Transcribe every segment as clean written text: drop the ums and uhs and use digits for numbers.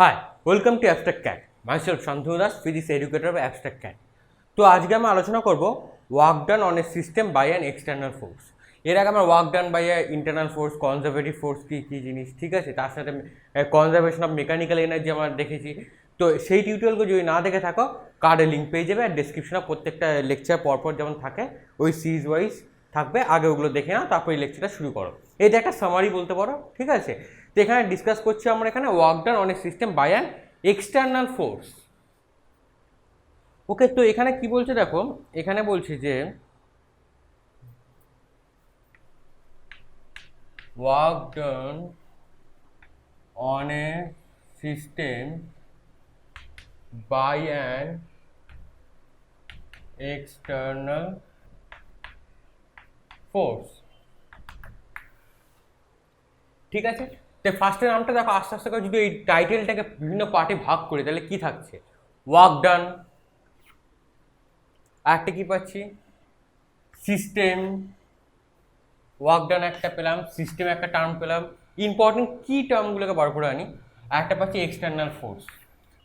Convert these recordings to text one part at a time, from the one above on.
High, welcome to Abstract Cat. Myself Shantanu Das, physics educator of Abstract Cat. তো আজকে আমরা আলোচনা করব work done on a system by an external force. এর আগে আমরা work done by internal force, conservative force কী জিনিস, ঠিক আছে, তার সাথে কনজারভেশন অফ মেকানিক্যাল এনার্জি আমরা দেখেছি। তো সেই টিউটোরিয়ালকে যদি না দেখে থাকো, কার্ডে লিঙ্ক পেয়ে যাবে, আর ডেসক্রিপশনে প্রত্যেকটা লেকচার পরপর যেমন থাকে ওই সিরিজ ওয়াইজ থাকবে। আগে ওগুলো দেখে নাও, তারপর এই লেকচারটা শুরু করো। এটা একটা সামারি বলতে পারো, ঠিক আছে। তো এখানে ডিসকাস করছি আমরা এখানে work done on a system by an external force. Okay, তো এখানে কি বলছে দেখো, এখানে বলছে যে work done on a system by an external force, ঠিক আছে। তো ফার্স্টের নামটা দেখো, আস্তে আস্তে করে যদি এই টাইটেলটাকে বিভিন্ন পার্টে ভাগ করি তাহলে কি থাকছে, ওয়ার্ক ডান, একটা কি পাচ্ছি সিস্টেম, ওয়ার্ক ডান একটা পেলাম, সিস্টেম একটা টার্ম পেলাম, ইম্পর্টেন্ট কি টার্মগুলোকে বার করে আনি, একটা পাচ্ছি এক্সটার্নাল ফোর্স।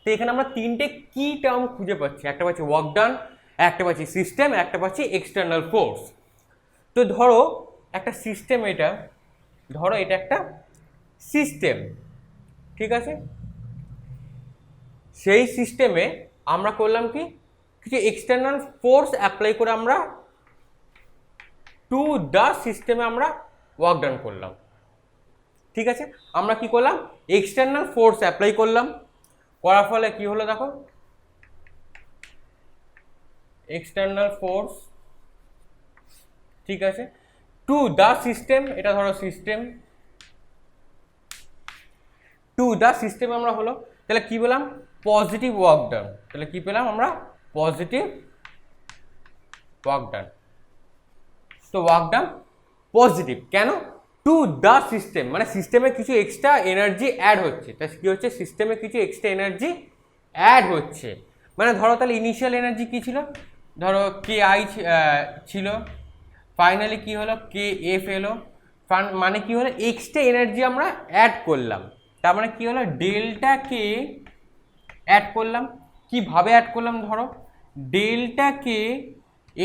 তো এখানে আমরা তিনটে কি টার্ম খুঁজে পাচ্ছি, একটা পাচ্ছি ওয়ার্ক ডান, একটা পাচ্ছি সিস্টেম, একটা পাচ্ছি এক্সটার্নাল ফোর্স। তো ধরো একটা সিস্টেম, ধরো এটা একটা সিস্টেম, ঠিক আছে। সেই সিস্টেমে আমরা করলাম কি, কিছু এক্সটার্নাল ফোর্স অ্যাপ্লাই করে আমরা টু দ্য সিস্টেমে আমরা ওয়ার্ক ডান করলাম, ঠিক আছে। আমরা কি করলাম, এক্সটার্নাল ফোর্স অ্যাপ্লাই করলাম, করার ফলে কি হলো দেখো, এক্সটার্নাল ফোর্স, ঠিক আছে, টু দ্য সিস্টেম, এটা ধরো সিস্টেম, টু দ্য সিস্টেম আমরা হলো, তাহলে কি পেলাম, পজিটিভ ওয়ার্ক ডান। তাহলে কি পেলাম আমরা, পজিটিভ ওয়ার্ক ডান। তো ওয়ার্ক ডান পজিটিভ কেন, টু দ্য সিস্টেম, মানে সিস্টেমে কিছু এক্সট্রা এনার্জি অ্যাড হচ্ছে। তাই কি হচ্ছে, সিস্টেমে কিছু এক্সট্রা এনার্জি অ্যাড হচ্ছে। মানে ধরো তাহলে ইনিশিয়াল এনার্জি কী ছিল, ধরো কে আই ছিল, ফাইনালি কি হলো, কে এফ এলো, মানে কি হলো, এক্সট্রা এনার্জি আমরা অ্যাড করলাম। তার মানে কি হলো, ডেল্টা কে অ্যাড করলাম। কিভাবে অ্যাড করলাম, ধরো ডেল্টা কে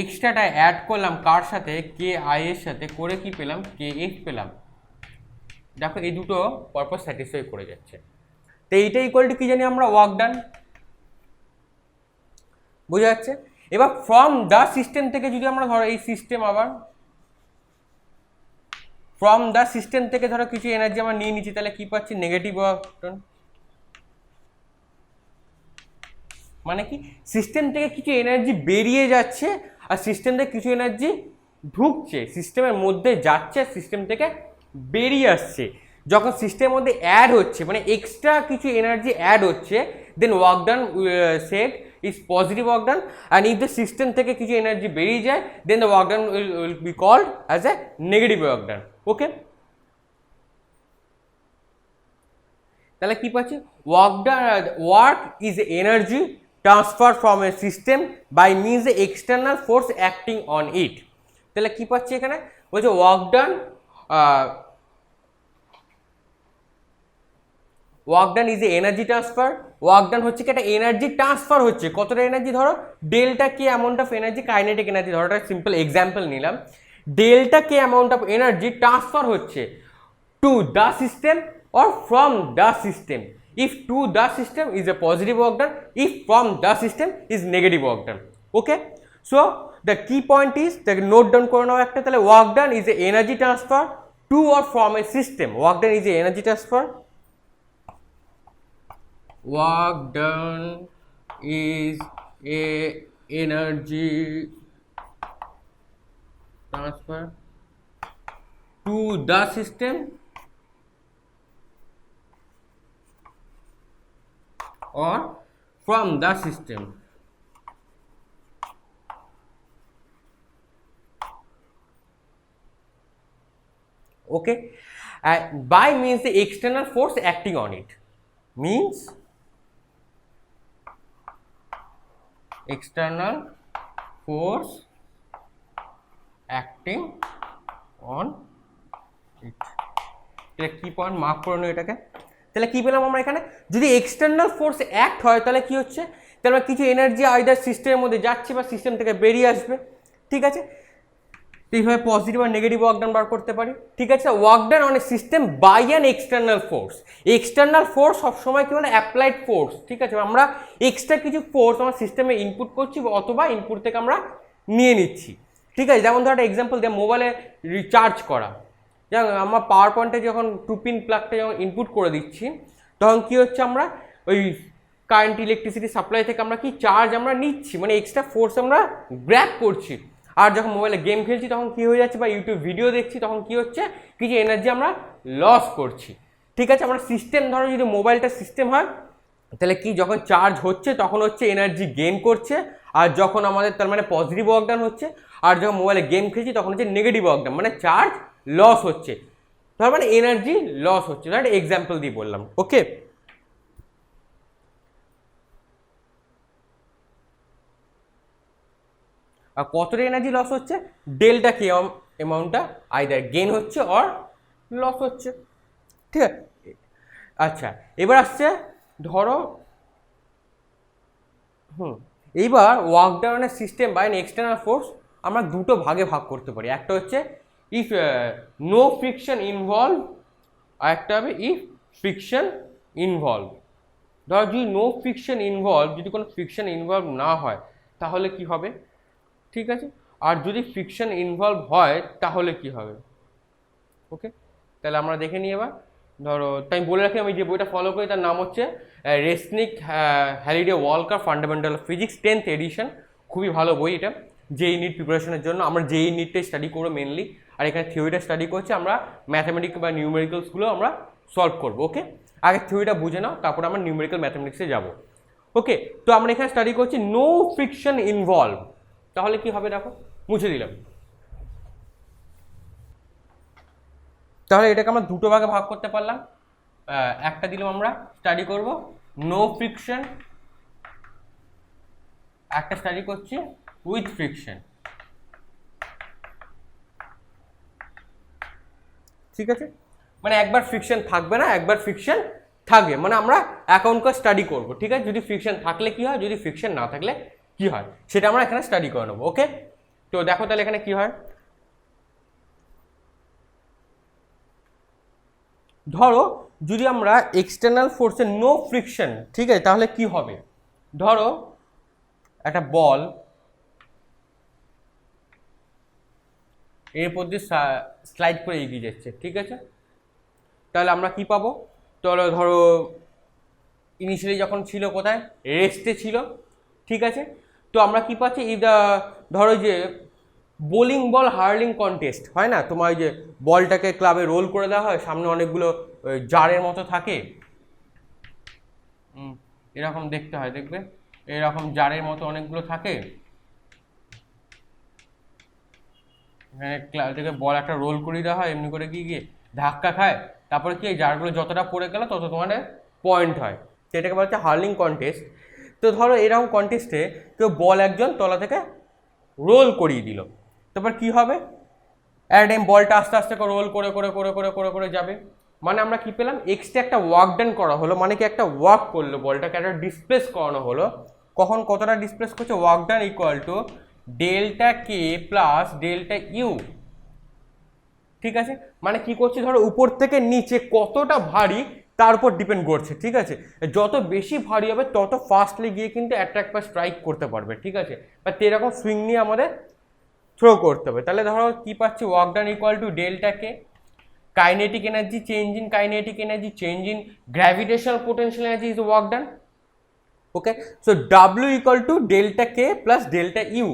এক্সট্রাটা অ্যাড করলাম কার সাথে, কে আই এর সাথে, করে কি পেলাম, কে এফ পেলাম। দেখো এই দুটো পরপর স্যাটিসফাই করে যাচ্ছে। তো এইটা ইকুয়াল টু কি জানি আমরা, ওয়ার্ক ডান, বোঝা যাচ্ছে। এবার ফ্রম দ্য সিস্টেম থেকে যদি আমরা ধরো এই সিস্টেম, আবার ফ্রম দ্য সিস্টেম থেকে ধরো কিছু এনার্জি আমরা নিয়ে নিচ্ছি, তাহলে কি পাচ্ছি, নেগেটিভ ওয়ার্ক ডান। মানে কি, সিস্টেম থেকে কিছু এনার্জি বেরিয়ে যাচ্ছে আর সিস্টেম থেকে কিছু এনার্জি ঢুকছে, সিস্টেমের মধ্যে যাচ্ছে, সিস্টেম থেকে বেরিয়ে আসছে। যখন সিস্টেমের মধ্যে অ্যাড হচ্ছে, মানে এক্সট্রা কিছু এনার্জি অ্যাড হচ্ছে, then work done set is positive work done. And if the system থেকে কিছু এনার্জি বেরিয়ে যায়, then the work done will be called as a negative work done. Okay, তাহলে কি পাচ্ছি, work is energy transfer from a system by means a external force acting on it. তাহলে কি পাচ্ছি এখানে, বলছে work done is a energy transfer. Work done হচ্ছে কি, একটা এনার্জি ট্রান্সফার হচ্ছে, কতটা এনার্জি, ধরো delta K amount of energy, kinetic energy, ধরো একটা সিম্পল এক্সাম্পল নিলাম, delta K amount of energy transfer হচ্ছে to the system or from the system. If to the system is a positive work done, if from the system is negative work done. Okay, so the key point is that note down করে নাও একটা, তাহলে work done is a energy transfer to or from a system. Work done is a energy transfer, work done is a energy transfer to the system or from the system. Okay, by means the external force acting on it, means external force acting on it. এটা কি point mark করে নাও এটাকে, তাহলে কি পেলাম আমরা এখানে, যদি এক্সটার্নাল ফোর্স অ্যাক্ট হয় তাহলে কি হচ্ছে, তাহলে কিছু এনার্জি আইদার সিস্টেমের মধ্যে যাচ্ছে বা সিস্টেম থেকে বেরিয়ে আসবে। ঠিক আছে, এইভাবে পজিটিভ আর নেগেটিভ ওয়ার্ক ডান বার করতে পারি। ঠিক আছে, work done on a system by an external force. External force সবসময় কি মানে অ্যাপ্লাইড ফোর্স। ঠিক আছে, আমরা এক্সট্রা কিছু ফোর্স আমার সিস্টেমে ইনপুট করছি অথবা ইনপুট থেকে আমরা নিয়ে নিচ্ছি। ঠিক আছে, যেমন ধরো একটা এক্সাম্পল দিয়ে মোবাইলে রিচার্জ করা, যেমন আমার পাওয়ার পয়েন্টে যখন 2 পিন প্লাগটা যখন ইনপুট করে দিচ্ছি তখন কি হচ্ছে, আমরা ওই কারেন্ট ইলেকট্রিসিটি সাপ্লাই থেকে আমরা কি চার্জ আমরা নিচ্ছি, মানে এক্সট্রা ফোর্স আমরা গ্র্যাব করছি। আর যখন মোবাইলে গেম খেলছি তখন কি হয়ে যাচ্ছে, বা ইউটিউব ভিডিও দেখছি তখন কি হচ্ছে, কিছু এনার্জি আমরা লস করছি। ঠিক আছে, আমরা সিস্টেম ধরো যদি মোবাইলটা সিস্টেম হয় তাহলে কি যখন চার্জ হচ্ছে তখন হচ্ছে এনার্জি গেইন করছে, আর যখন আমাদের তার মানে পজিটিভ ওয়ার্ক ডান হচ্ছে, আর যখন মোবাইলে গেম খেলছি তখন হচ্ছে নেগেটিভ ওয়ার্ক ডান, মানে চার্জ লস হচ্ছে, তার মানে এনার্জি লস হচ্ছে। একটা এক্সাম্পল দিয়ে বললাম। ওকে, আর কতটা এনার্জি লস হচ্ছে, ডেল্টা কে অ্যামাউন্টটা আইদার গেইন হচ্ছে অর লস হচ্ছে। ঠিক আছে, আচ্ছা এবার আসছে ধরো এইবার ওয়ার্ক ডাউনের system by an external force আমরা দুটো ভাগে ভাগ করতে পারি। একটা হচ্ছে ইফ নো ফ্রিকশন ইনভলভ, আর একটা হবে ইফ ফ্রিকশন ইনভলভ। ধরো যদি নো ফ্রিকশন ইনভলভ, যদি কোনো ফ্রিকশন ইনভলভ না হয় তাহলে কি হবে। ঠিক আছে, আর যদি ফ্রিকশন ইনভলভ হয় তাহলে কি হবে। ওকে, তাহলে আমরা দেখে নিই এবার। ধরো তাই বলে রাখি, আমি যে বইটা ফলো করি তার নাম হচ্ছে Resnick Halliday Walker fundamental of physics 10th edition. খুবই ভালো বই এটা জেই নিট প্রিপারেশনের জন্য। আমরা জেই নিটটাই স্টাডি করবো মেনলি, আর এখানে থিওরিটা স্টাডি করছি, আমরা ম্যাথামেটিক্স বা নিউমেরিক্যালসগুলো আমরা সলভ করবো। ওকে, আগে থিওরিটা বুঝে নাও, তারপর আমরা নিউমেরিক্যাল ম্যাথামেটিক্সে যাবো। ওকে, তো আমরা এখানে স্টাডি করছি নো ফ্রিকশন ইনভলভ, তাহলে কি হবে দেখো, মুছে দিলাম। তাহলে এটাকে আমরা দুটো ভাগে ভাগ করতে পারলাম। একটা দিলাম আমরা স্টাডি করব নো ফ্রিকশন, একটা স্টাডি করছি উইথ ফ্রিকশন। ঠিক আছে, মানে একবার ফ্রিকশন থাকবে না, একবার ফ্রিকশন থাকবে, মানে আমরা অ্যাকাউন্ট করে স্টাডি করব। ঠিক আছে, যদি ফ্রিকশন থাকলে কি হয়, যদি ফ্রিকশন না থাকলে কি হয়, সেটা আমরা এখানে স্টাডি করে নেবো। ওকে, তো দেখো তাহলে এখানে কি হয়। ধরো যদি আমরা এক্সটার্নাল ফোর্সে নো ফ্রিকশন, ঠিক আছে, তাহলে কি হবে। ধরো একটা বল এরপর দিয়ে স্লাইড করে এগিয়ে যাচ্ছে। ঠিক আছে, তাহলে আমরা কি পাবো, তাহলে ধরো ইনিশিয়ালি যখন ছিল কোথায়, রেস্টে ছিল। ঠিক আছে, তো আমরা কি পাচ্ছি, ধরো যে বোলিং বল হার্লিং কন্টেস্ট হয় না, তোমার যে বলটাকে ক্লাবে রোল করে দেওয়া হয়, সামনে অনেকগুলো জারের মতো থাকে, এরকম দেখতে হয়, দেখবে এরকম জারের মতো অনেকগুলো থাকে, এখানে থেকে বল একটা রোল করে দেওয়া হয়, এমনি করে গিয়ে ধাক্কা খায়, তারপরে কি জারগুলো যতটা পড়ে গেল তত তোমার পয়েন্ট হয়, সেটাকে বলা হচ্ছে হার্লিং কন্টেস্ট। তো ধরো এরকম কন্টেস্টে কেউ বল একজন তলা থেকে রোল করিয়ে দিল, তারপর কি হবে, অ্যাট টাইম বলটা আস্তে আস্তে করে রোল করে করে করে করে করে করে যাবে, মানে আমরা কি পেলাম, এক্সট্রা একটা ওয়ার্ক ডান করা হলো, মানে কি একটা ওয়ার্ক করলো, বলটাকে একটা ডিসপ্লেস করানো হলো। কখন কতটা ডিসপ্লেস করছে, work done equal to delta K plus delta you. ঠিক আছে, মানে কি করছে, ধরো উপর থেকে নিচে কতটা ভারী তার উপর ডিপেন্ড করছে। ঠিক আছে, যত বেশি ভারী হবে তত ফাস্টলি গিয়ে কিন্তু অ্যাট্রাক্ট বা স্ট্রাইক করতে পারবে। ঠিক আছে, বা এরকম সুইং নিয়ে আমাদের থ্রো করতে হবে। তাহলে ধরো কি পাচ্ছি, work done equal to delta K, kinetic energy change in kinetic energy change in gravitational potential energy is work done. Okay, so W equal to delta K plus delta you.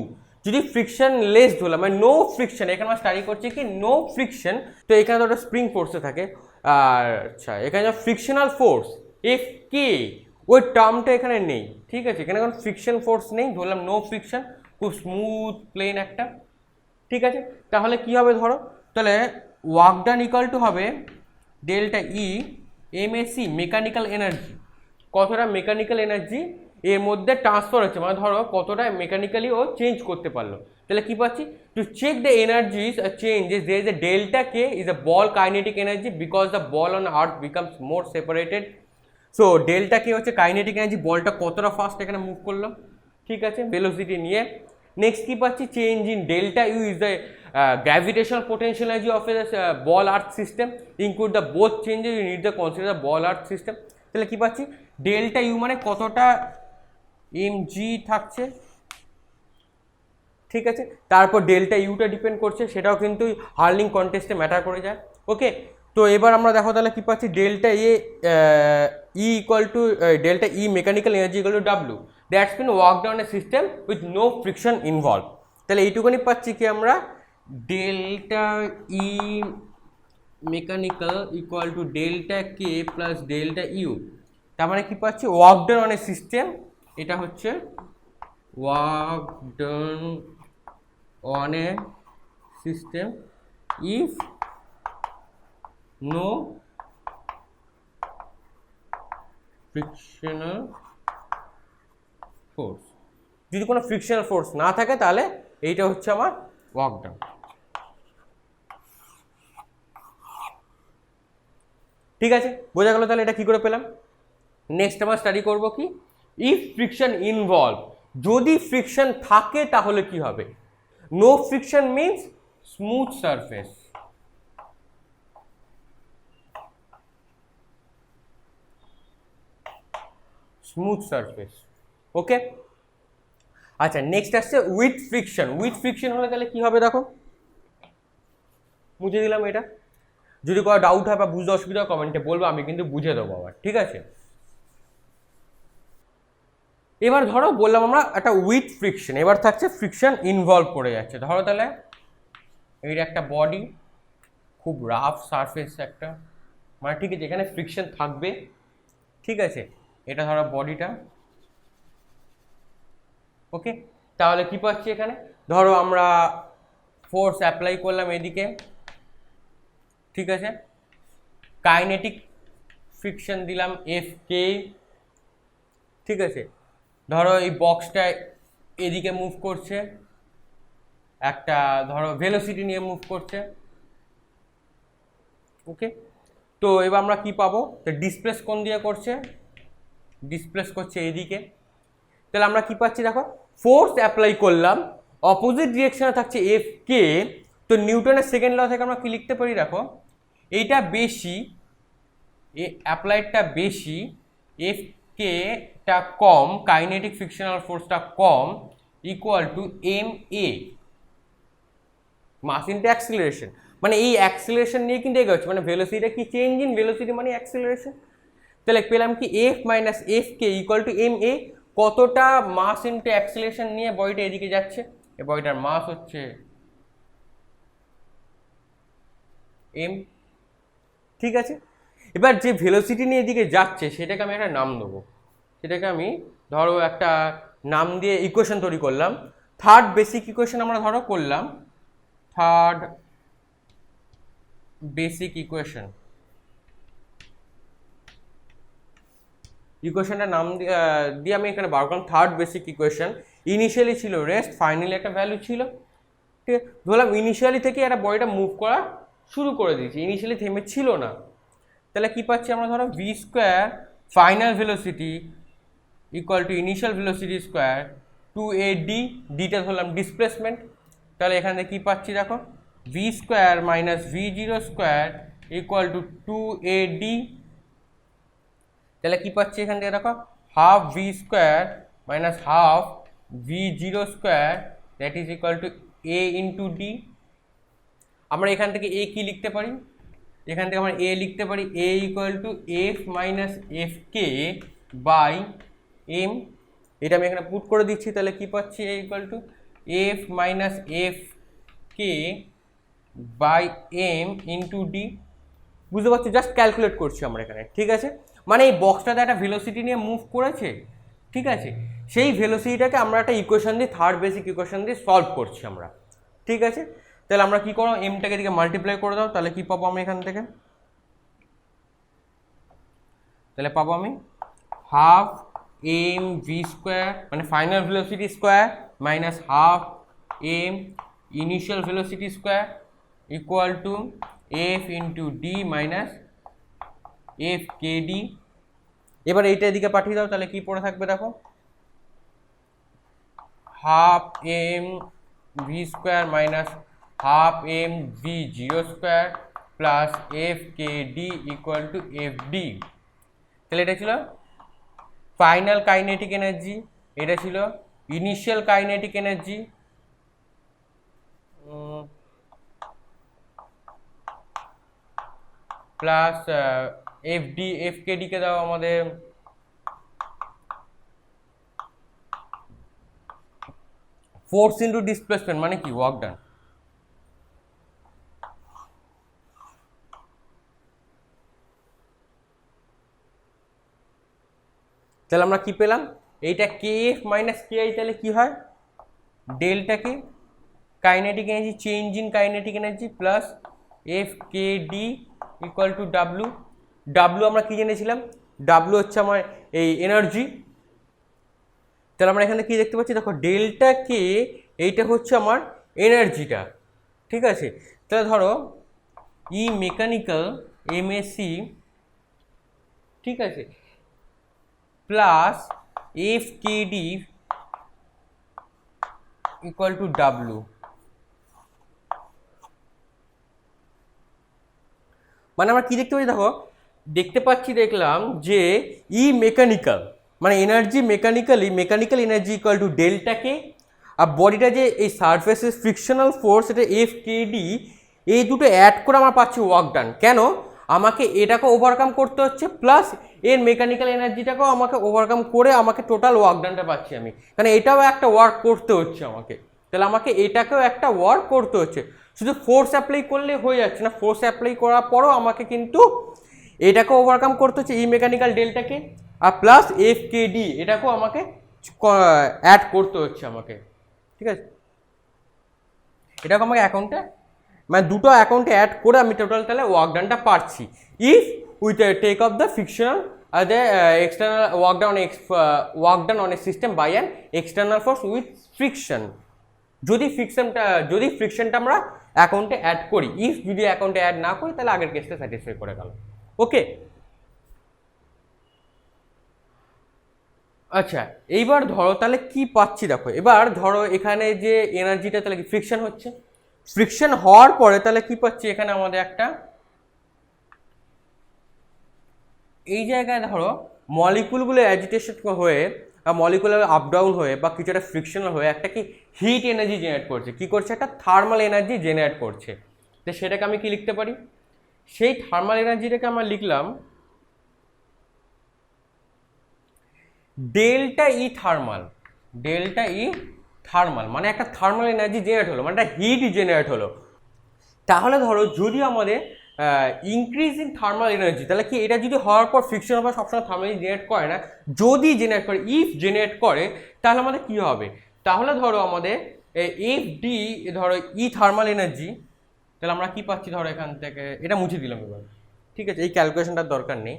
যদি friction less ধরলাম, মানে no friction, এখানে আমরা study করছি কি no friction, তো এখানে তো একটা স্প্রিং ফোর্সে থাকে, আর আচ্ছা এখানে ফ্রিকশনাল ফোর্স এফ কে, ওই টার্মটা এখানে নেই। ঠিক আছে, এখানে কোনো ফ্রিকশন ফোর্স নেই, ধরলাম নো ফ্রিকশন, খুব স্মুথ প্লেন একটা। ঠিক আছে, তাহলে কি হবে, ধরো তাহলে ওয়ার্ক ডান ইকুয়াল টু হবে delta E M A C mechanical energy, কতটা মেকানিক্যাল এনার্জি এর মধ্যে ট্রান্সফার হচ্ছে, মানে ধরো কতটা মেকানিক্যালি ও চেঞ্জ করতে পারলো, তাহলে কি পাচ্ছি, to check the energies changes there is a delta K is a ball kinetic energy because the ball on earth becomes more separated. So delta K হচ্ছে কাইনেটিক এনার্জি, বলটা কতটা ফাস্ট এখানে move করলো, ঠিক আছে, ভেলোসিটি নিয়ে। Next কি পাচ্ছি, change in delta U is the gravitational potential energy of a ball earth system include the both changes you need the consider the ball earth system. তাহলে কি পাচ্ছি, ডেল্টা ইউ মানে কতটা mg থাকছে, ঠিক আছে, তারপর ডেল্টা ইউটা ডিপেন্ড করছে, সেটাও কিন্তু হার্লিং কন্টেস্টে ম্যাটার করে যায়। ওকে, তো এবার আমরা দেখো তাহলে কি পাচ্ছি, delta A E equal to delta E mechanical energy equal to W that's been work done a system with no friction involve. তাহলে এইটুকুনি পাচ্ছি কি আমরা, delta E mechanical equal to delta K plus delta U, তার মানে কি পাচ্ছি, work done on a system, এটা হচ্ছে work done on a system if no frictional force, যদি কোনো ফ্রিকশনাল ফোর্স না থাকে তাহলে এইটা হচ্ছে আমার ওয়ার্ক ডাউন। ঠিক আছে, বোঝা গেল তাহলে এটা কি করে পেলাম। নেক্সট আমরা স্টাডি করব কি, ইফ ফ্রিকশন ইনভলভ, যদি ফ্রিকশন থাকে তাহলে কি হবে। No friction means smooth surface, smooth surface. Okay, আচ্ছা নেক্সট আসছে উইথ ফ্রিকশন। উইথ ফ্রিকশন হলে তাহলে কি হবে, দেখো বুঝে দিলাম এটা। যদি কোনো ডাউট হয় বা বুঝতে অসুবিধা হয় কমেন্টে বলবো, আমি কিন্তু বুঝে দেবো আবার, ঠিক আছে। এবার ধরো বললাম আমরা একটা উইথ ফ্রিকশন, এবার থাকছে ফ্রিকশন ইনভলভ করে যাচ্ছে। ধরো তাহলে এর একটা বডি, খুব রাফ সারফেস একটা, মানে ঠিক আছে এখানে ফ্রিকশন থাকবে, ঠিক আছে, এটা ধরো বডিটা। ওকে, তাহলে কি পাচ্ছি এখানে, ধরো আমরা ফোর্স অ্যাপ্লাই করলাম এদিকে, ঠিক আছে, কাইনেটিক ফ্রিকশন দিলাম এফ কে, ঠিক আছে, ধরো এই বক্সটা এদিকে মুভ করছে, একটা ধরো ভেলোসিটি নিয়ে মুভ করছে। ওকে, তো এবার আমরা কি পাবো, তো ডিসপ্লেস কোন দিয়ে করছে, ডিসপ্লেস করছে এদিকে। তাহলে আমরা কি পাচ্ছি, দেখো ফোর্স অ্যাপ্লাই করলাম, অপোজিট ডিরেকশনে থাকছে এফ কে, তো নিউটনের সেকেন্ড ল থেকে আমরা কি লিখতে পারি, দেখো এইটা বেশি, অ্যাপ্লাইডটা বেশি, এফ কেটা কম, কাইনেটিক ফ্রিকশনাল ফোর্সটা কম, equal to M A mass into acceleration. মানে এই অ্যাক্সিলারেশন নিয়ে কিন্তু এগোচ্ছে, মানে ভেলোসিটি কি, চেঞ্জ ইন ভেলোসিটি মানে অ্যাক্সিলারেশন। তাহলে পেলাম কি F minus F K equal to M A, কতটা মাস ইনটু অ্যাক্সিলারেশন নিয়ে বডিটা এদিকে যাচ্ছে, এই বডিটার মাস হচ্ছে এম, ঠিক আছে। এবার যে ভেলোসিটি নিয়ে এদিকে যাচ্ছে সেটাকে আমি একটা নাম দেবো, সেটাকে আমি ধরো একটা নাম দিয়ে ইকুয়েশন তৈরি করলাম, থার্ড বেসিক ইকুয়েশন আমরা ধরো করলাম, থার্ড বেসিক ইকুয়েশন, ইকুয়েশনটার নাম দিয়ে আমি এখানে বার করলাম থার্ড বেসিক ইকুয়েশন। ইনিশিয়ালি ছিল রেস্ট, ফাইনালি একটা ভ্যালু ছিল, ঠিক আছে, ধরলাম ইনিশিয়ালি থেকে একটা বডিটা মুভ করা শুরু করে দিয়েছি, ইনিশিয়ালি থেমে ছিল না। তাহলে কি পাচ্ছি আমরা, ধরো V square final velocity equal to initial velocity square two A D, ডিটা ধরলাম ডিসপ্লেসমেন্ট। তাহলে এখানে কি পাচ্ছি, দেখো V square minus V zero square equal to two A D. তাহলে কি পাচ্ছি এখান থেকে, দেখো half V square minus half V zero square that is equal to A into D. আমরা এখান থেকে এ কি লিখতে পারি, এখান থেকে আমরা এ লিখতে পারি A equal to F minus F K by M, এটা আমি এখানে পুট করে দিচ্ছি। তাহলে কি পাচ্ছি, A equal to F minus F K by M into D. বুঝতে পারছি, জাস্ট ক্যালকুলেট করছি আমরা এখানে, ঠিক আছে। মানে এই বক্সটাতে একটা ভেলোসিটি নিয়ে মুভ করেছে, ঠিক আছে, সেই ভেলোসিটিটাকে আমরা একটা ইকুয়েশন দিয়ে, থার্ড বেসিক ইকুয়েশন দিয়ে সলভ করছি আমরা, ঠিক আছে। তাহলে আমরা কি করবো, এমটাকে দিকে মাল্টিপ্লাই করে দাও, তাহলে কি পাবো আমি এখান থেকে, তাহলে পাবো আমি হাফ এম ভি স্কোয়ার মানে final velocity square minus half m initial velocity square equal to f into d minus f kd। এবার এইটা এদিকে পাঠিয়ে দাও, তাহলে কি পড়ে থাকবে দেখো, half M V square minus half M V zero square plus F K D equal to F D. তাহলে এটা ছিল ফাইনাল কাইনেটিক এনার্জি, এটা ছিল initial kinetic energy, plus F D, F K D কে দাও আমাদের ফোর্স ইন্টু ডিসপ্লেসমেন্ট মানে কি ওয়ার্ক ডান। তাহলে আমরা কি পেলাম, এইটা K F minus K I, তাহলে কি হয় delta K kinetic energy, change in kinetic energy plus F K D equal to W. W আমরা কি জেনেছিলাম, ডাব্লু হচ্ছে আমার এই এনার্জি। তাহলে আমরা এখানে কি দেখতে পাচ্ছি দেখো, ডেল্টা কে এইটা হচ্ছে আমার এনার্জিটা, ঠিক আছে। তাহলে ধরো ই মেকানিক্যাল এমএসি, ঠিক আছে, plus F K D equal to W. মানে আমরা কি দেখতে পাচ্ছি দেখো, দেখলাম যে ই মেকানিক্যাল মানে energy mechanical energy equal to delta K, আর বডিটা যে এই সারফেসের ফ্রিকশনাল ফোর্স এটা এফ কে ডি, এই দুটো অ্যাড করে আমরা পাচ্ছি ওয়ার্ক ডান। কেন, আমাকে এটাকে ওভারকাম করতে হচ্ছে প্লাস এর মেকানিক্যাল এনার্জিটাকেও আমাকে ওভারকাম করে আমাকে টোটাল ওয়ার্ক ডানটা পাচ্ছি আমি, কারণ এটাও একটা ওয়ার্ক করতে হচ্ছে আমাকে। তাহলে আমাকে এটাকেও একটা ওয়ার্ক করতে হচ্ছে, শুধু ফোর্স অ্যাপ্লাই করলে হয়ে যাচ্ছে না, ফোর্স অ্যাপ্লাই করার পরও আমাকে কিন্তু এটাকে ওভারকাম করতে হচ্ছে ই মেকানিক্যাল ডেল্টাকে, আর প্লাস এফ কে ডি এটাকেও আমাকে অ্যাড করতে হচ্ছে আমাকে, ঠিক আছে। এটাকে আমাকে অ্যাকাউন্টে মানে দুটো অ্যাকাউন্টে অ্যাড করে আমি টোটাল তাহলে ওয়ার্ক ডানটা পাচ্ছি, if with take off the fictional the external work done on a system by an external force with friction। যদি ফ্রিকশনটা আমরা অ্যাকাউন্টে অ্যাড করি, ইফ যদি অ্যাকাউন্টে অ্যাড না করি তাহলে আগের কেসটা স্যাটিসফাই করে গেল। ওকে, আচ্ছা এইবার ধরো তাহলে কি পাচ্ছি দেখো, এবার ধরো এখানে যে এনার্জিটা তাহলে কি ফ্রিকশন হচ্ছে, ফ্রিকশন হওয়ার পরে তাহলে কি পাচ্ছি এখানে আমাদের একটা এই জায়গায় ধরো মলিকুলগুলো অ্যাজিটেশন হয়ে বা মলিকুলার আপ ডাউন হয়ে বা কিছু একটা ফ্রিকশনাল হয়ে একটা কি হিট এনার্জি জেনারেট করছে, কি করছে একটা থার্মাল এনার্জি জেনারেট করছে। তো সেটাকে আমি কি লিখতে পারি, সেই থার্মাল এনার্জিটাকে আমরা লিখলাম delta E thermal. Delta E thermal মানে একটা থার্মাল এনার্জি জেনারেট হলো, মানে একটা হিট জেনারেট হলো। তাহলে ধরো যদি আমাদের ইনক্রিজ ইন থার্মাল এনার্জি, তাহলে কি এটা যদি হওয়ার পর ফ্রিকশন হবে সবসময় থার্মাল এনার্জি জেনারেট করে না, যদি জেনারেট করে ইফ জেনারেট করে তাহলে আমাদের কি হবে, তাহলে ধরো আমাদের এফ ডি ধরো ই থার্মাল এনার্জি, তাহলে আমরা কি পাচ্ছি ধরো এখান থেকে এটা মুছে দিলাম এবার, ঠিক আছে, এই ক্যালকুলেশনটার দরকার নেই।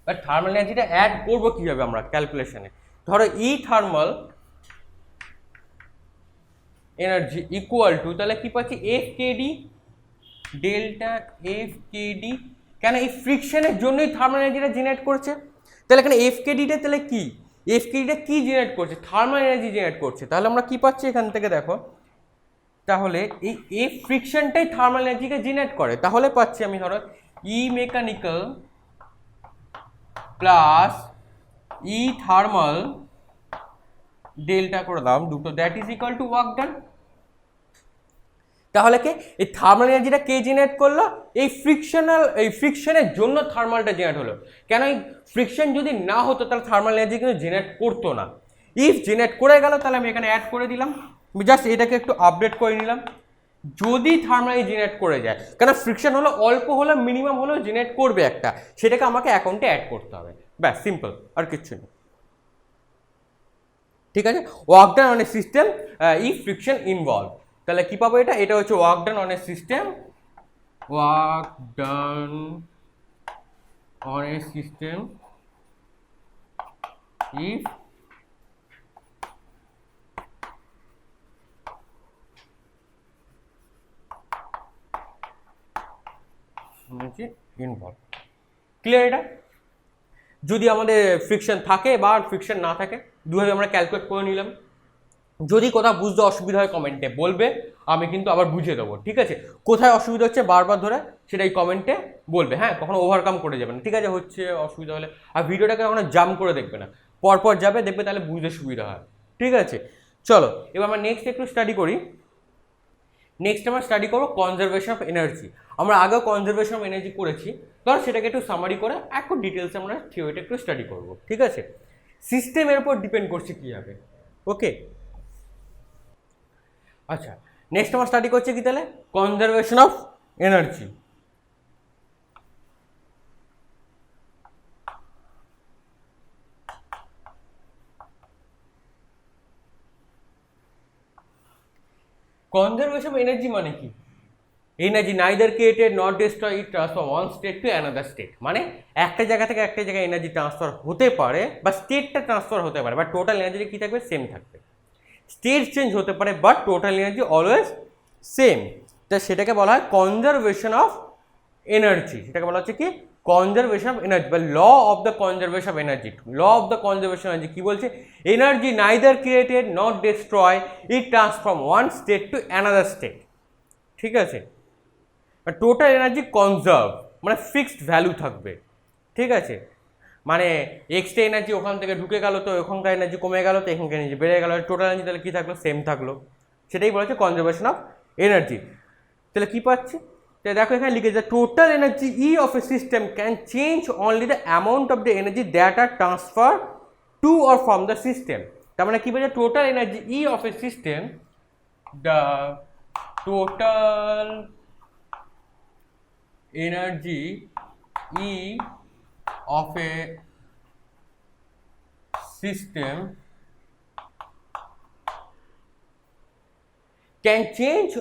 বাট থার্মাল এনার্জিটা অ্যাড করবো কীভাবে আমরা ক্যালকুলেশনে, ধরো ই থার্মাল এনার্জি ইকুয়াল টু তাহলে কি পাচ্ছি F K D delta F K D, কেন এই ফ্রিকশনের জন্যই থার্মাল এনার্জিটা জেনারেট করছে। তাহলে এখানে এফ কে ডিটা তাহলে কি, এফ কে ডিটা কি জেনারেট করছে, থার্মাল এনার্জি জেনারেট করছে। তাহলে আমরা কি পাচ্ছি এখান থেকে দেখো, তাহলে এই এফ ফ্রিকশনটাই থার্মাল এনার্জিকে জেনারেট করে, তাহলে পাচ্ছি আমি ধরো ই mechanical plus E thermal delta করে দাম দুটো, that is equal to work done. তাহলে কি এই থার্মাল এনার্জিটা কে জেনারেট করলো, এই ফ্রিকশনের জন্য থার্মালটা জেনারেট হলো। কেন এই ফ্রিকশন যদি না হতো তাহলে থার্মাল এনার্জি কিন্তু জেনারেট করতো না, ইফ জেনারেট করে গেল তাহলে আমি এখানে অ্যাড করে দিলাম, জাস্ট এটাকে একটু আপডেট করে নিলাম। যদি থার্মাল এনার্জি জেনারেট করে যায়, কেন ফ্রিকশন হলো অল্প হলো মিনিমাম হলো জেনারেট করবে একটা, সেটাকে আমাকে অ্যাকাউন্টে অ্যাড করতে হবে, ব্যাস সিম্পল, আর কিচ্ছু নেই, ঠিক আছে। Work done on a system if friction involve, তাহলে কি পাবো এটা, এটা হচ্ছে work done on a system, work done on a system if energy involve. Clear? এটা যদি আমাদের ফ্রিকশন থাকে বা ফ্রিকশন না থাকে দুভাবে আমরা ক্যালকুলেট করে নিলাম। যদি কোথাও বুঝতে অসুবিধা হয় কমেন্টে বলবে, আমি কিন্তু আবার বুঝিয়ে দেবো, ঠিক আছে? কোথায় অসুবিধা হচ্ছে বারবার ধরে সেটাই কমেন্টে বলবে, হ্যাঁ? কখনো ওভারকাম করে যাবে না, ঠিক আছে? হচ্ছে অসুবিধা হলে আর ভিডিওটাকে কখনো জাম্প করে দেখবে না, পরপর যাবে, দেখবে, তাহলে বুঝতে সুবিধা হয়, ঠিক আছে? চলো এবার আমরা নেক্সট একটু স্টাডি করি। নেক্সট আমরা স্টাডি করবো কনজারভেশন অফ এনার্জি। আমরা আগেও কনজারভেশন অফ এনার্জি করেছি, ধর সেটাকে একটু সামারি করে একটু ডিটেলসে আমরা থিওরিটা একটু স্টাডি করবো, ঠিক আছে? সিস্টেমের উপর ডিপেন্ড করছে কী হবে, ওকে? আচ্ছা, নেক্সট আমরা স্টাডি করছি কি তাহলে conservation of energy. Conservation of energy মানে কি? Energy neither created not destroy, it transfer one state to another state. মানে একটা জায়গা থেকে একটা জায়গায় এনার্জি ট্রান্সফার হতে পারে বা স্টেটটা ট্রান্সফার হতে পারে, বাট টোটাল এনার্জি কী থাকবে? সেম থাকবে। স্টেট চেঞ্জ হতে পারে but total energy always same. তা সেটাকে বলা হয় কনজারভেশন অফ এনার্জি। সেটাকে বলা হচ্ছে কি কনজারভেশন অফ এনার্জি বা law of the conservation of energy. Law of the conservation energy কি বলছে? Energy neither created not destroy, it transform one state to another state, ঠিক আছে? টোটাল এনার্জি কনজার্ভ মানে ফিক্সড ভ্যালু থাকবে, ঠিক আছে? মানে এক্সট্রা এনার্জি ওখান থেকে ঢুকে গেল তো ওখানকার এনার্জি কমে গেল, তো এখানকার এনার্জি বেড়ে গেল, টোটাল এনার্জি তাহলে কী থাকলো? সেম থাকলো। সেটাই বলা হচ্ছে কনজারভেশন অফ এনার্জি। তাহলে কী পাচ্ছি? তাহলে দেখো এখানে লিখেছে total energy E of a system can change only the amount of the energy that are transfer to or from the system. তার মানে কী বলছে? Total energy E of a system, the total energy E of a system can change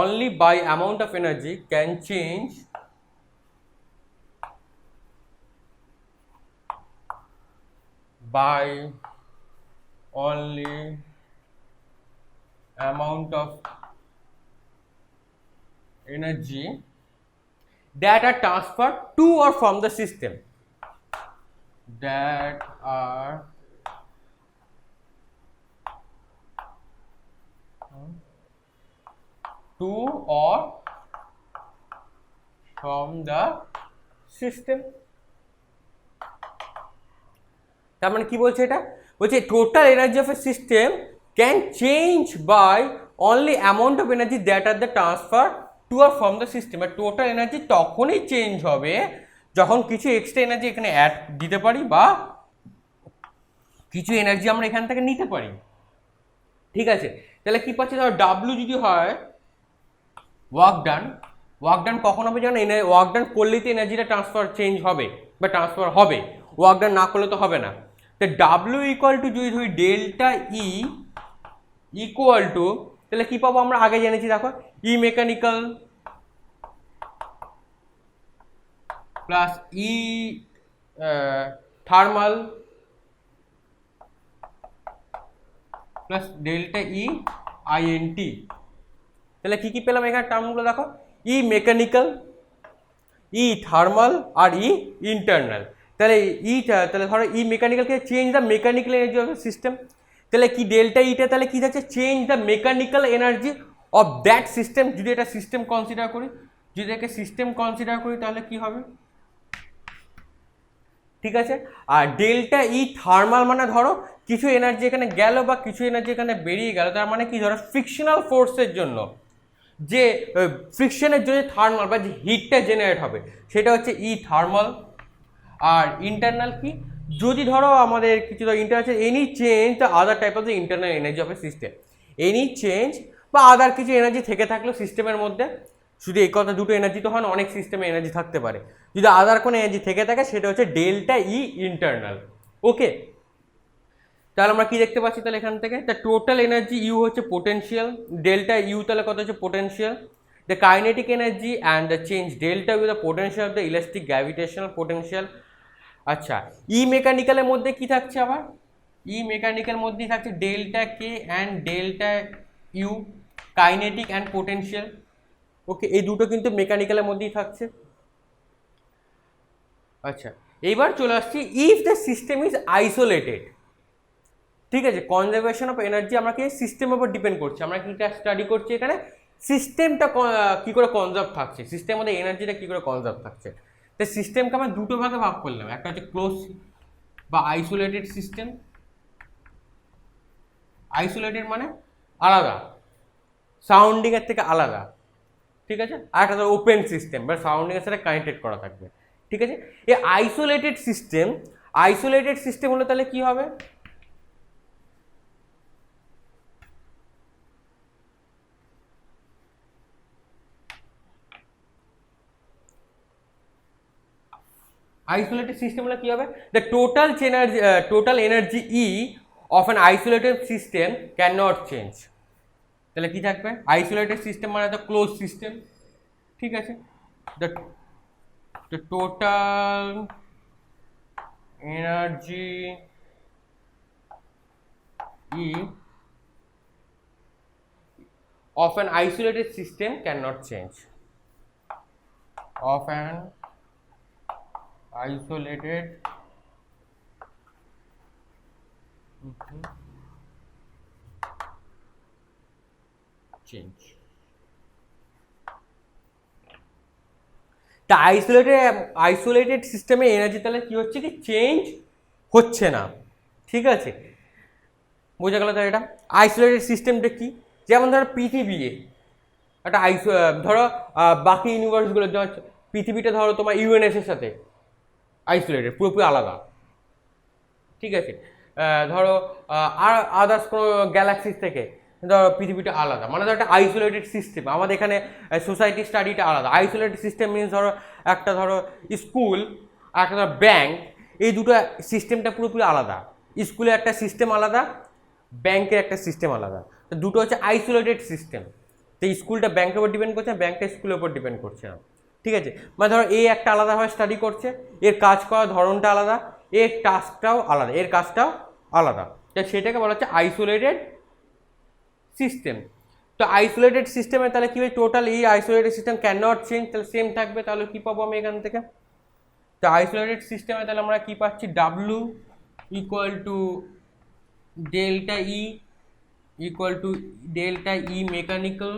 only by amount of energy, can change by only amount of energy that are transferred to or from the system, that are to or from the system। তার মানে কি বলছে এটা? বলছে total energy of a system can change by only amount of energy that are the transfer to or from the system. আর total energy তখনই change হবে যখন কিছু এক্সট্রা এনার্জি এখানে অ্যাড দিতে পারি বা কিছু এনার্জি আমরা এখান থেকে নিতে পারি, ঠিক আছে? তাহলে কি পাচ্ছি? ধরো ডাব্লিউ যদি হয় ওয়ার্ক ডান, ওয়ার্ক ডান কখন হবে জানো? ওয়ার্ক ডান করলেই তো এনার্জিটা ট্রান্সফার চেঞ্জ হবে বা ট্রান্সফার হবে, ওয়ার্ক ডান না করলে তো হবে না। তো ডাব্লিউ ইকুয়াল টু যদি ধরি ডেল্টা ই ইকুয়াল টু, তাহলে কি পাবো? আমরা আগে জেনেছি, দেখো E mechanical plus E thermal plus delta E INT. তাহলে কি কি পেলাম এখানে টার্মগুলো দেখো? ই মেকানিক্যাল, ই থার্মাল আর ই ইন্টারনাল। তাহলে তাহলে ধরো ই মেকানিক্যালকে change the mechanical energy of system. তাহলে কি ডেল্টা ইটা তাহলে কি যাচ্ছে? Change the mechanical energy of that system. যদি এটা সিস্টেম কনসিডার করি, যদি এটাকে সিস্টেম কনসিডার করি তাহলে কি হবে? ঠিক আছে। আর ডেল্টা ই থার্মাল মানে ধরো কিছু এনার্জি এখানে গেল বা কিছু এনার্জি এখানে বেরিয়ে গেল, তার মানে কি? ধরো ফ্রিকশনাল ফোর্সের জন্য যে ফ্রিকশনের জন্য থার্মাল বা যে হিটটা জেনারেট হবে সেটা হচ্ছে ই থার্মাল। আর ইন্টারনাল কি? যদি ধরো আমাদের কিছু internal any change the other type of the internal energy of a system, any change বা আদার কিছু এনার্জি থেকে থাকলো সিস্টেমের মধ্যে। শুধু এই কথা দুটো এনার্জি তো হয় না, অনেক সিস্টেমে এনার্জি থাকতে পারে। যদি আদার কোনো এনার্জি থেকে থাকে সেটা হচ্ছে ডেল্টা ই ইন্টারনাল, ওকে? তাহলে আমরা কি দেখতে পাচ্ছি তাহলে এখান থেকে? দ্য টোটাল এনার্জি ইউ হচ্ছে পোটেনশিয়াল, ডেল্টা ইউ তাহলে কত হচ্ছে? Potential. The kinetic energy and the change delta with the potential of the elastic gravitational potential. আচ্ছা, ই মেকানিক্যালের মধ্যে কি থাকছে আবার? ই মেকানিক্যাল মধ্যেই থাকছে delta K and delta U, kinetic and potential, okay? এই দুটো কিন্তু মেকানিক্যালের মধ্যেই থাকছে। আচ্ছা, এইবার চলে আসছি if the system is isolated. ঠিক আছে, কনজারভেশন অফ এনার্জি আমরা কি সিস্টেমের উপর ডিপেন্ড করছি। আমরা কিটা স্টাডি করছি এখানে, সিস্টেমটা কি করে কনজার্ভ থাকছে, সিস্টেমের মধ্যে এনার্জিটা কি করে কনজার্ভ থাকছে। তো সিস্টেমকে আমরা দুটো ভাগে ভাগ করলাম, একটা হচ্ছে ক্লোজ বা আইসোলেটেড সিস্টেম। আইসোলেটেড মানে আলাদা, সাউন্ডিং এর থেকে আলাদা। ঠিক আছে, আর একটা ওপেন সিস্টেম বা সাউন্ডিং এর সাথে কানেক্টেড করা থাকবে। ঠিক আছে, এই আইসোলেটেড সিস্টেম হলে তাহলে কি হবে, isolated system হলে কি হবে, the total energy E of an isolated system cannot change। তাহলে কি থাকবে, আইসোলেটেড সিস্টেম মানে তো ক্লোজ সিস্টেম। ঠিক আছে, the total energy E of an isolated system cannot change, of an isolated change। তা আইসোলেটেড সিস্টেমে এনার্জি তাহলে কি হচ্ছে, কি চেঞ্জ হচ্ছে না। ঠিক আছে, বোঝা গেল। তাহলে এটা আইসোলেটেড সিস্টেমটা কি, যেমন ধরো পৃথিবী একটা ধরো বাকি ইউনিভার্সগুলো, পৃথিবীটা ধরো তোমার ইউএনএস এর সাথে আইসোলেটেড, পুরোপুরি আলাদা। ঠিক আছে, ধরো আর আদার্স কোনো গ্যালাক্সিস থেকে ধরো পৃথিবীটা আলাদা, মানে ধরো একটা আইসোলেটেড সিস্টেম। আমাদের এখানে সোসাইটি স্টাডিটা আলাদা। আইসোলেটেড সিস্টেম মিনস ধরো একটা ধরো স্কুল আর একটা ধরো ব্যাংক, এই দুটো সিস্টেমটা পুরোপুরি আলাদা। স্কুলের একটা সিস্টেম আলাদা, ব্যাংকের একটা সিস্টেম আলাদা। তো দুটো হচ্ছে আইসোলেটেড সিস্টেম। তো স্কুলটা ব্যাংকের উপর ডিপেন্ড করছে, ব্যাংকটা স্কুলের উপর ডিপেন্ড করছে না। ঠিক আছে, মানে ধরো এ একটা আলাদাভাবে স্টাডি করছে, এর কাজ করার ধরনটা আলাদা, এর টাস্কটাও আলাদা, এর কাজটাও আলাদা। তো সেটাকে বলা হচ্ছে আইসোলেটেড সিস্টেম। তো আইসোলেটেড সিস্টেমে তাহলে কি হয়, টোটাল এই isolated system can not change, তাহলে সেম থাকবে। তাহলে কি পাবো আমি এখান থেকে, তো আইসোলেটেড সিস্টেমে তাহলে আমরা কি পাচ্ছি, W equal to delta E equal to delta E mechanical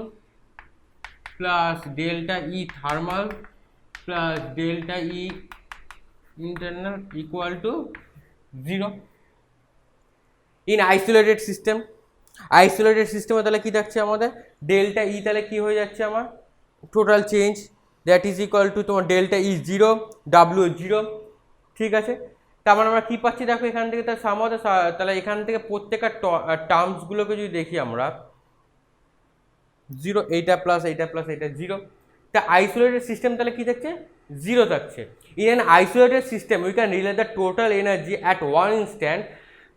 plus delta E thermal plus delta E internal equal to 0 in isolated system. Isolated সিস্টেমে তাহলে কি থাকছে আমাদের, ডেল্টা ই তাহলে কি হয়ে যাচ্ছে আমার, total change, that is equal two তোমার ডেল্টা ই 0, ডাব্লিউ 0। ঠিক আছে, তার মানে আমরা কী পাচ্ছি দেখো এখান থেকে, তার সামনে তাহলে এখান থেকে প্রত্যেকটা টার্মসগুলোকে যদি দেখি আমরা, 0, এইটা প্লাস এইটা 0। তা আইসোলেটেড সিস্টেম তাহলে কী থাকছে, 0 থাকছে। In an isolated system we can relate the total energy at one instant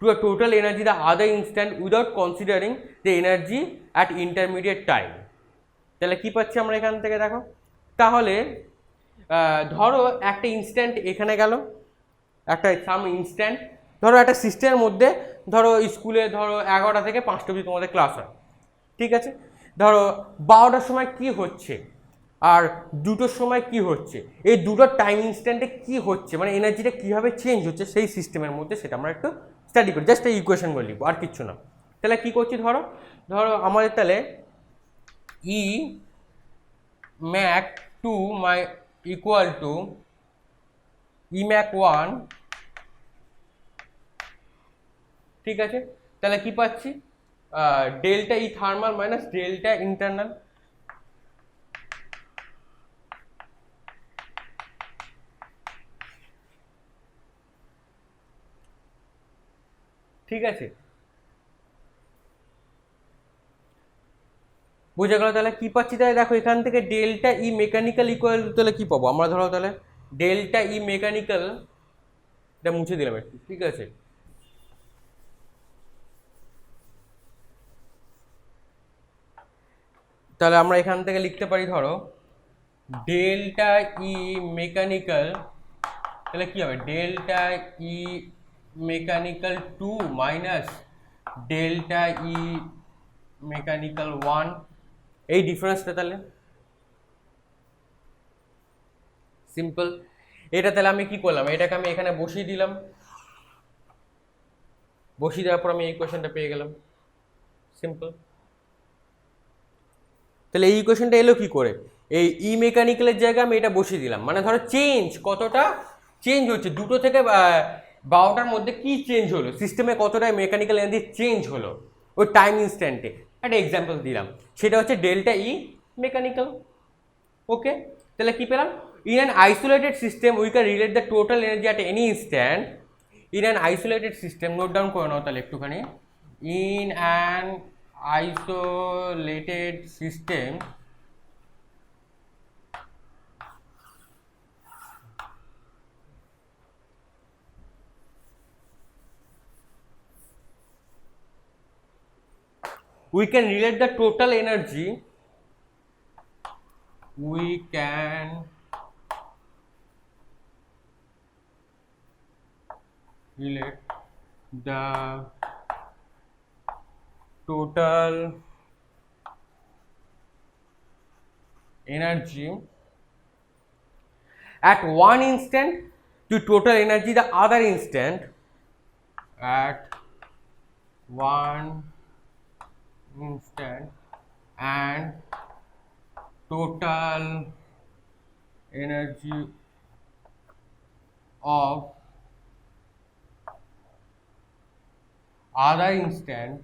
to a total energy the other instant without considering the energy at intermediate time। তাহলে কি পাচ্ছি আমরা এখান থেকে দেখো, তাহলে ধরো একটা ইনস্ট্যান্ট এখানে গেল, একটা সাম ইনস্ট্যান্ট, ধরো একটা সিস্টেমের মধ্যে ধরো স্কুলে ধরো 11টা থেকে 5টা অবধি তোমাদের ক্লাস হয়। ঠিক আছে, ধরো 12টার সময় কি হচ্ছে আর 2টোর সময় কি হচ্ছে, এই দুটো টাইম ইনস্ট্যান্টে কি হচ্ছে, মানে এনার্জিটা কীভাবে চেঞ্জ হচ্ছে সেই সিস্টেমের মধ্যে, সেটা আমরা একটু স্টাডি করি। জাস্ট এই ইকুয়েশনগুলো লিখবো, আর কিচ্ছু না। তাহলে কী করছি, ধরো আমাদের তাহলে E mech 2 equal to E mech 1। ঠিক আছে, তাহলে কি পাচ্ছি, delta E thermal minus delta internal. ঠিক আছে, বোঝা গেল। তাহলে কি পাচ্ছি, তাহলে দেখো এখান থেকে delta E mechanical equal two, তাহলে কি পাবো আমরা, ধরো তাহলে ডেল্টা ই মেকানিক্যাল, এটা মুছে দিলাম একটু। ঠিক আছে, তাহলে আমরা এখান থেকে লিখতে পারি ধরো ডেল্টা ই মেকানিক্যাল, তাহলে কি হবে, delta E mechanical 2 minus delta E mechanical 1, এই ডিফারেন্সটা তাহলে সিম্পল। এটা তাহলে আমি কি করলাম, এটাকে আমি এখানে বসিয়ে দিলাম, বসিয়ে দেওয়ার পর আমি এই ইকুয়েশনটা পেয়ে গেলাম, সিম্পল। তাহলে এই ইকুয়েশনটা এলো কি করে, এই ই মেকানিক্যালের জায়গায় আমি এটা বসিয়ে দিলাম, মানে ধরো চেঞ্জ কতটা চেঞ্জ হচ্ছে, দুটো থেকে 12টার মধ্যে কি চেঞ্জ হলো, সিস্টেমে কতটা মেকানিক্যাল এনার্জি চেঞ্জ হলো ওই টাইম ইনস্ট্যান্টে, একটা এক্সাম্পল দিলাম, সেটা হচ্ছে ডেল্টা ই মেকানিক্যাল। ওকে, তাহলে কি পেলাম, in an isolated system we can relate the total energy at any instant, in an isolated system, note down করে নাও তাহলে একটুখানি, in an isolated system we can relate the total energy, we can relate the total energy at one instant to total energy the other instant at one instant and total energy of other instant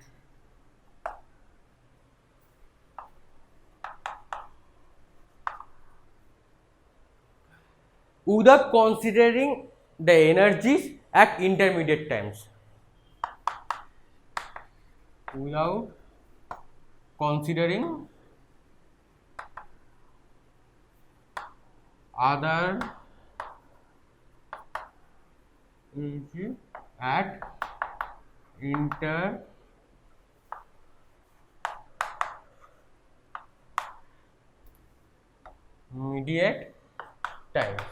without considering the energies at intermediate times, without considering other energy at intermediate times,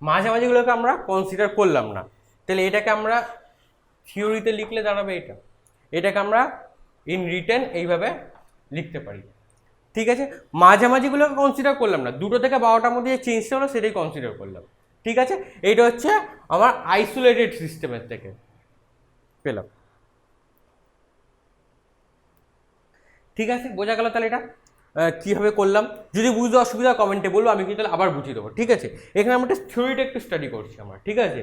মাঝামাঝিগুলোকে আমরা consider করলাম না, তাহলে এটাকে আমরা থিওরিতে লিখলে দাঁড়াবে এটা, এটাকে আমরা ইন রিটেন এইভাবে লিখতে পারি, ঠিক আছে। মাঝামাঝিগুলোকে কনসিডার করলাম না, দুটো থেকে 12টার মধ্যে যে চেঞ্জটা হলো সেটাই কনসিডার করলাম, ঠিক আছে। এইটা হচ্ছে আমার আইসোলেটেড সিস্টেমের থেকে পেলাম, ঠিক আছে, বোঝা গেল তাহলে এটা কীভাবে করলাম। যদি বুঝতে অসুবিধা কমেন্টে বলবো, আমি কিন্তু তাহলে আবার বুঝিয়ে দেবো, ঠিক আছে। এখানে আমরা থিওরিটা একটু স্টাডি করছি আমরা, ঠিক আছে।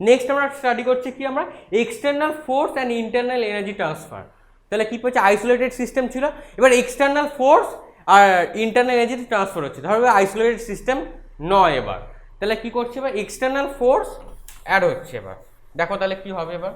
নেক্সট আমরা স্টাডি করছি কি, আমরা external force and internal energy transfer. তাহলে কী হচ্ছে, আইসোলেটেড সিস্টেম ছিল, এবার এক্সটার্নাল ফোর্স আর ইন্টারনাল এনার্জি ট্রান্সফার হচ্ছে, ধরো আইসোলেটেড সিস্টেম নয়, এবার তাহলে কী করছে, এবার এক্সটার্নাল ফোর্স অ্যাড হচ্ছে, এবার দেখো তাহলে কী হবে, এবার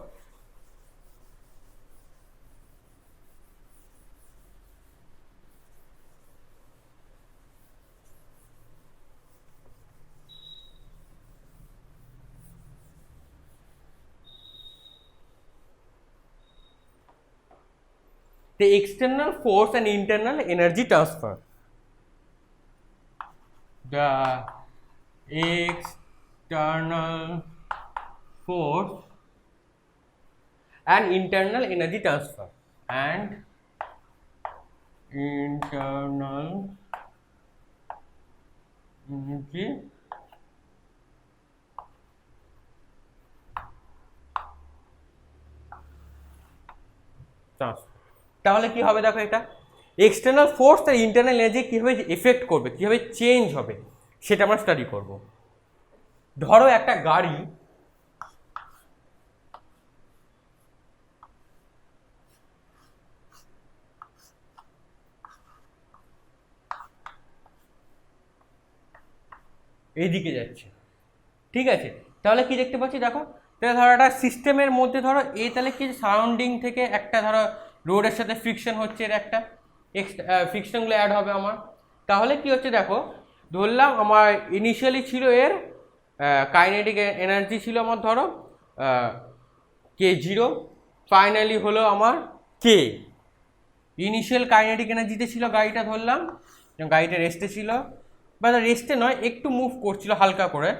the external force and internal energy transfer, the external force and internal energy transfer and internal energy transfer। তাহলে কি হবে দেখো, এটা এক্সটার্নাল ফোর্স আর ইন্টারনাল এনার্জি কীভাবে এফেক্ট করবে, কীভাবে চেঞ্জ হবে, সেটা আমরা স্টাডি করব। ধরো একটা গাড়ি এইদিকে যাচ্ছে, ঠিক আছে, তাহলে কি দেখতে পাচ্ছি দেখো, তাহলে ধরো একটা সিস্টেমের মধ্যে ধরো তাহলে কি সারাউন্ডিং থেকে একটা ধরো রোডের সাথে ফ্রিকশন হচ্ছে, এর একটা ফ্রিকশনগুলো অ্যাড হবে আমার, তাহলে কি হচ্ছে দেখো, ধরলাম আমার ইনিশিয়ালি ছিল এর কাইনেটিক এনার্জি ছিল আমার ধরো K0, ফাইনালি হলো আমার K। ইনিশিয়াল কাইনেটিক এনার্জিতে ছিল গাড়িটা, ধরলাম গাড়িটা রেস্টে ছিল, বা রেস্টে নয় একটু মুভ করছিল হালকা করে,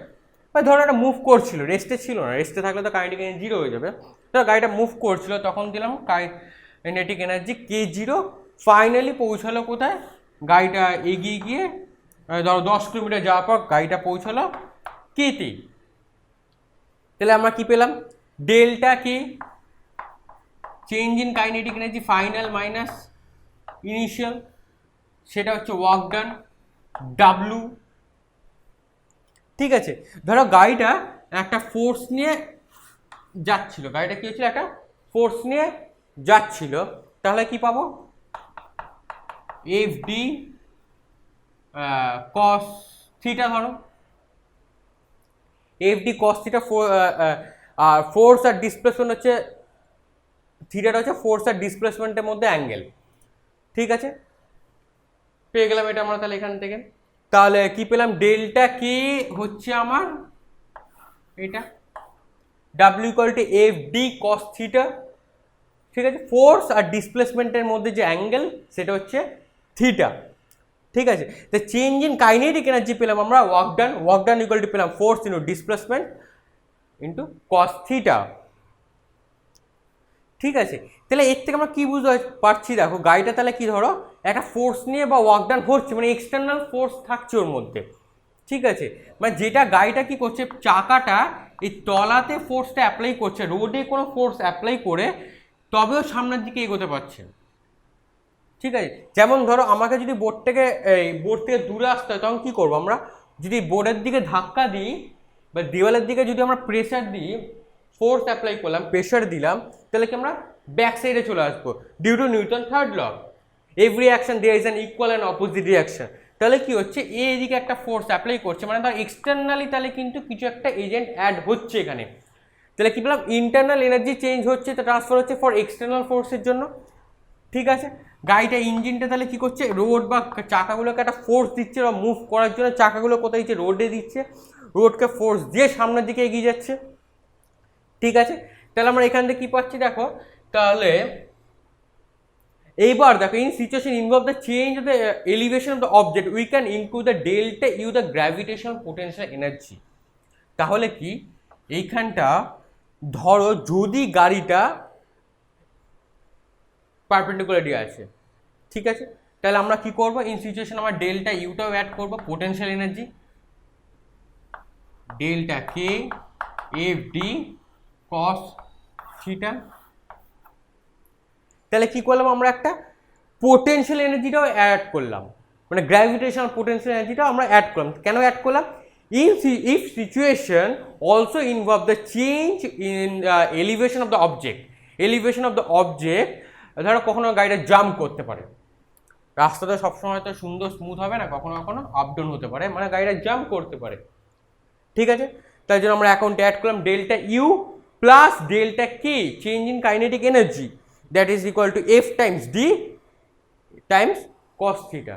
বা ধরো একটা মুভ করছিল, রেস্টে ছিল না, রেস্টে থাকলে তো কাইনেটিক এনার্জি 0 হয়ে যাবে, তো গাড়িটা মুভ করছিল, তখন দিলাম কাইনেটিক এনার্জি K0, ফাইনালি পৌঁছালো কোথায়, গাড়িটা এগিয়ে গিয়ে ধরো 10 কিলোমিটার যাওয়ার পর গাড়িটা পৌঁছালো কেতে। তাহলে আমরা কি পেলাম, delta K change in kinetic energy final minus initial, সেটা হচ্ছে ওয়ার্ক ডান ডাব্লু। ঠিক আছে, ধরো গাড়িটা একটা ফোর্স নিয়ে যাচ্ছিল, গাড়িটা কি হচ্ছিল, একটা ফোর্স নিয়ে যাচ্ছিল, তাহলে কি পাবো, এফ ডি কস থিটা, ধরো F D cos theta, force আর ডিসপ্লেসমেন্ট হচ্ছে, থিটাটা হচ্ছে ফোর্স আর ডিসপ্লেসমেন্টের মধ্যে অ্যাঙ্গেল। ঠিক আছে, পেয়ে গেলাম এটা আমরা তাহলে এখান থেকে। তাহলে কি পেলাম, ডেল্টা কে হচ্ছে আমার এটা, W equal to F D cos theta. ঠিক আছে, ফোর্স আর ডিসপ্লেসমেন্টের মধ্যে যে অ্যাঙ্গেল সেটা হচ্ছে থিটা। ঠিক আছে, তো চেঞ্জ ইন কাইনেটিক এনার্জি পেলাম আমরা ওয়ার্ক ডান ইকুয়াল টু পেলাম force into displacement into cos theta. ঠিক আছে, তাহলে এর থেকে আমরা কি বুঝতে পারছি, দেখো গাড়িটা তাহলে কি, ধরো একটা ফোর্স নিয়ে বা ওয়ার্ক ডান হচ্ছে, মানে এক্সটার্নাল ফোর্স থাকছে ওর মধ্যে। ঠিক আছে, মানে যেটা গাড়িটা কি করছে, চাকাটা এই তলাতে ফোর্সটা অ্যাপ্লাই করছে, রোডে কোনো ফোর্স অ্যাপ্লাই করে তবেও সামনের দিকে এগোতে পারছে। ঠিক আছে, যেমন ধরো আমাকে যদি বোর্ড থেকে দূরে আসতে হয়, তখন কী করবো আমরা, যদি বোর্ডের দিকে ধাক্কা দিই বা দেওয়ালের দিকে যদি আমরা প্রেশার দিই, ফোর্স অ্যাপ্লাই করলাম, প্রেশার দিলাম, তাহলে কি আমরা ব্যাক সাইডে চলে আসবো, due to Newton third law, every action there is an equal and opposite reaction. তাহলে কি হচ্ছে, এদিকে একটা ফোর্স অ্যাপ্লাই করছে, মানে ধর এক্সটার্নালি তাহলে কিন্তু কিছু একটা এজেন্ট অ্যাড হচ্ছে এখানে। তাহলে কি বললাম, ইন্টারনাল এনার্জি চেঞ্জ হচ্ছে, তো ট্রান্সফার হচ্ছে ফর এক্সটার্নাল ফোর্সের জন্য। ঠিক আছে, গাড়িটা ইঞ্জিনটা তাহলে কি করছে, রোড বা চাকাগুলোকে একটা ফোর্স দিচ্ছে বা মুভ করার জন্য, চাকাগুলো কোথায় দিচ্ছে, রোডে দিচ্ছে, রোডকে ফোর্স দিয়ে সামনের দিকে এগিয়ে যাচ্ছে। ঠিক আছে, তাহলে আমরা এখান থেকে কি পাচ্ছি দেখো, তাহলে এইবার দেখো, in situation involve the change of the elevation of the object we can include the delta U the gravitational potential energy. তাহলে কি, এইখানটা ধরো যদি গাড়িটা পারপেন্ডিকুলারলি আছে, ঠিক আছে, তাহলে আমরা কি করব, ইন সিচুয়েশন আমরা ডেল্টা ইউটাও অ্যাড করব, potential energy delta K F D cos theta. তাহলে কি করলাম, আমরা একটা পোটেনশিয়াল এনার্জিটাও অ্যাড করলাম, মানে গ্র্যাভিটেশনাল পোটেনশিয়াল এনার্জিটাও আমরা অ্যাড করলাম। কেন অ্যাড করলাম, if situation also involve the change in elevation of the object, elevation of the object, ধরো কখনো গাড়িটা জাম্প করতে পারে, রাস্তাটা সবসময় তো সুন্দর স্মুথ হবে না, কখনো কখনো আপ ডাউন হতে পারে, মানে গাড়িটা জাম্প করতে পারে। ঠিক আছে, তাই জন্য আমরা অ্যাকাউন্টে অ্যাড করলাম delta U plus delta K change in kinetic energy that is equal to F times D times cos theta.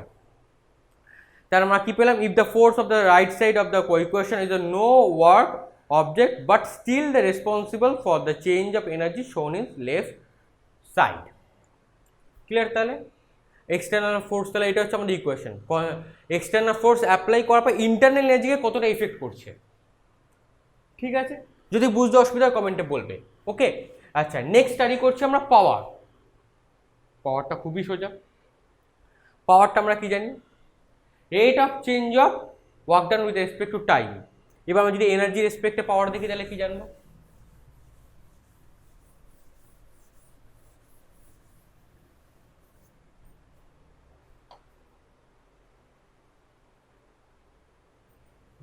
তাহলে আমরা কি পেলাম, if the force of the right side of the equation is a no work object but still the responsible for the change of energy shown in left side. Clear, তাহলে external force, তাহলে এটা হচ্ছে আমাদের equation, external force apply করার পর internal এনার্জিকে কতটা effect করছে। ঠিক আছে, যদি বুঝতে অসুবিধা কমেন্টে বলবে। ওকে, আচ্ছা, নেক্সট স্টাডি করছি আমরা পাওয়ার। পাওয়ারটা খুবই সোজা, পাওয়ারটা আমরা কি জানি, rate of change of work done with respect to time. এবার আমরা যদি এনার্জি রেসপেক্টে পাওয়ার দেখি, তাহলে কি জানবো,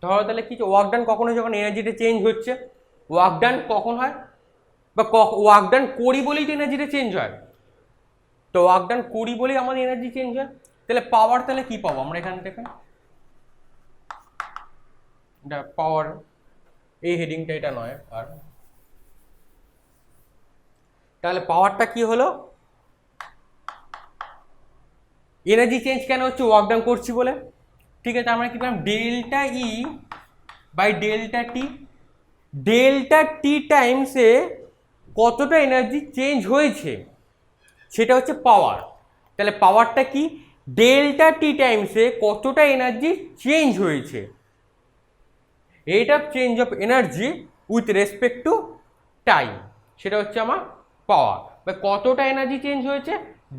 ধরো তাহলে কি ওয়ার্ক ডান কখন হয়, যখন এনার্জিটা চেঞ্জ হচ্ছে, ওয়ার্ক ডান কখন হয়, বা ওয়ার্ক ডান করি বলেই তো এনার্জিটা চেঞ্জ হয়, তো ওয়ার্ক ডান করি বলেই আমাদের এনার্জি চেঞ্জ হয়। তাহলে পাওয়ার, তাহলে কি পাবো আমরা এখান থেকে, পাওয়ার এই হেডিংটা এটা নয়, আর তাহলে পাওয়ারটা কি হলো, এনার্জি চেঞ্জ কেন হচ্ছে, ওয়ার্ক ডান করছি বলে। ঠিক আছে, আমরা কি পেলাম, delta E by delta T, delta T টাইমসে কতটা এনার্জি চেঞ্জ হয়েছে সেটা হচ্ছে পাওয়ার। তাহলে পাওয়ারটা কি, ডেল্টা টি টাইমসে কতটা এনার্জি চেঞ্জ হয়েছে, rate of change of energy with respect to time, সেটা হচ্ছে আমার পাওয়ার। বা কতটা এনার্জি চেঞ্জ হয়েছে,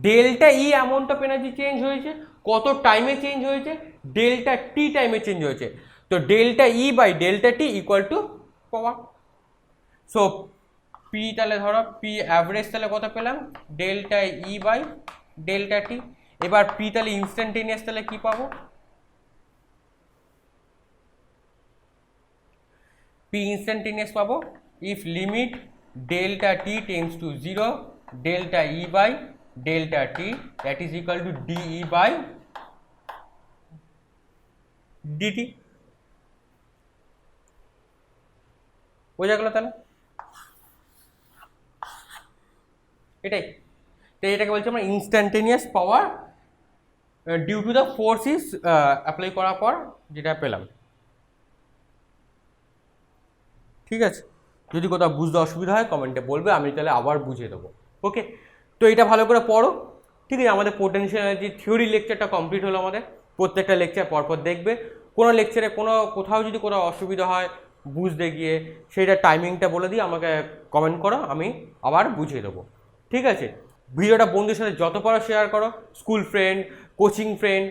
delta E amount of energy change হয়েছে, কত টাইমে চেঞ্জ হয়েছে, ডেল্টা টি টাইমে চেঞ্জ হয়েছে। তো delta E by delta T equal to power. So P তাহলে ধরো পি অ্যাভারেজ তাহলে কত পেলাম, delta E by delta T. এবার পি তাহলে ইনস্ট্যান্টেনিয়াস তাহলে কি পাবো, পি ইনস্ট্যান্টেনিয়াস পাবো if limit delta T tends to 0 delta E by delta T that is equal to D E by D T. বোঝা গেল তাহলে, এটাই। তো এটাকে বলছি আমরা instantaneous power due to the force is apply করার পর যেটা পেলাম। ঠিক আছে, যদি কোথাও বুঝতে অসুবিধা হয় কমেন্টে বলবে, আমি তাহলে আবার বুঝিয়ে দেবো। ওকে, তো এটা ভালো করে পড়ো। ঠিক আছে, আমাদের পোটেনশিয়াল এনার্জি থিওরি লেকচারটা কমপ্লিট হলো আমাদের। প্রত্যেকটা লেকচার পরপর দেখবে, কোনো লেকচারে কোথাও যদি কোনো অসুবিধা হয় বুঝতে গিয়ে, সেইটা টাইমিংটা বলে দিয়ে আমাকে কমেন্ট করো, আমি আবার বুঝিয়ে দেবো। ঠিক আছে, ভিডিওটা বন্ধুদের সাথে যত পারো শেয়ার করো, স্কুল ফ্রেন্ড, কোচিং ফ্রেন্ড,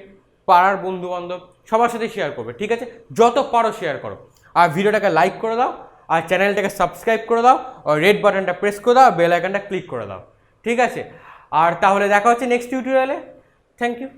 পাড়ার বন্ধুবান্ধব সবার সাথে শেয়ার করবে। ঠিক আছে, যত পারো শেয়ার করো, আর ভিডিওটাকে লাইক করে দাও, আর চ্যানেলটাকে সাবস্ক্রাইব করে দাও, আর রেড বাটনটা প্রেস করে দাও, বেল আইকনটা ক্লিক করে দাও। ঠিক আছে, আর তাহলে দেখা হচ্ছে নেক্সট টিউটোরিয়ালে। Thank you.